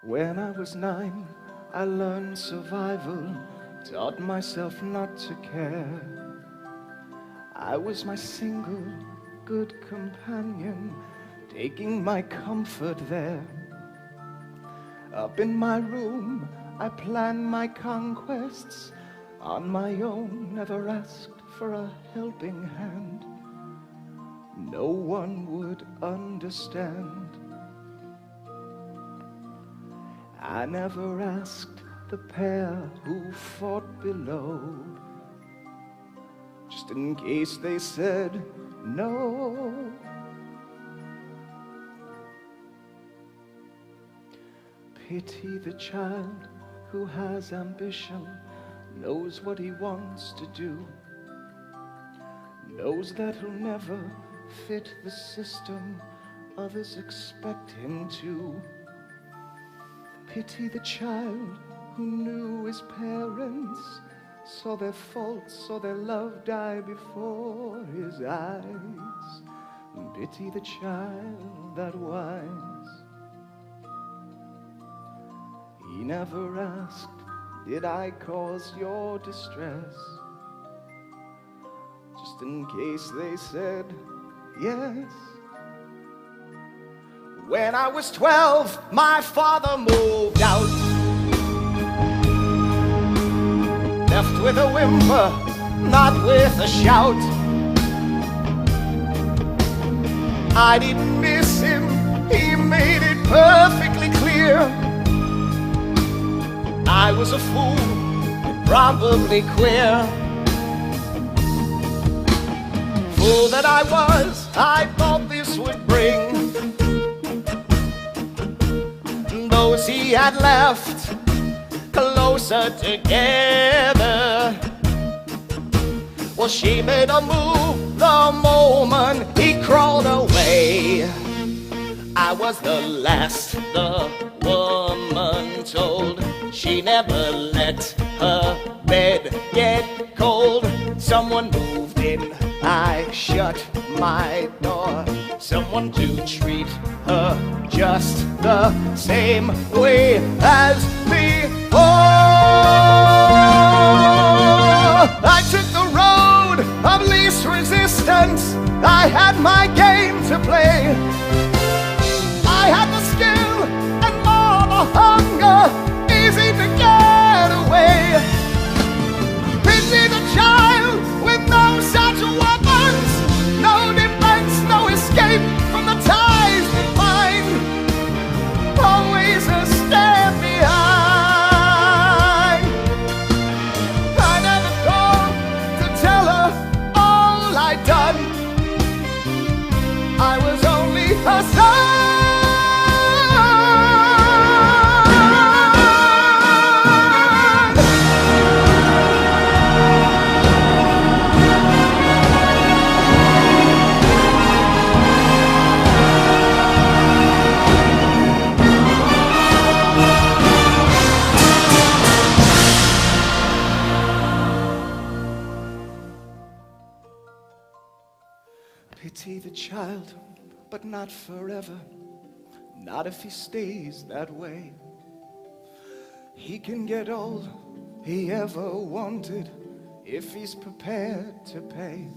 When I was 9, I learned survival, taught myself not to care. I was my single good companion, taking my comfort there. Up in my room, I planned my conquests on my own, never asked for a helping hand. No one would understand. I never asked the pair who fought below, just in case they said no. Pity the child who has ambition, knows what he wants to do, knows that he'll never fit the system others expect him to. Pity the child who knew his parents, saw their faults, saw their love die before his eyes. Pity the child that wise. He never asked, did I cause your distress? Just in case they said yes. When I was 12, my father moved out, left with a whimper, not with a shout. I didn't miss him, he made it perfectly clear. I was a fool, probably queer. Fool that I was, I thought this would bring those he had left closer together. Well, she made a move the moment he crawled away. I was the last the woman told. She never let her bed get cold. Someone moved in, I shut my door. Someone to treat her just the same way as before. I took the road of least resistance. I had my game to play. I had the skill and more the hunger, easy to get away. Pity the child with no such weapons, no defense, no escape from the ties that bind. Always a step behind. I never called to tell her all I'd done. I was only her son. Pity the child, but not forever. Not if he stays that way. He can get all he ever wanted if he's prepared to pay.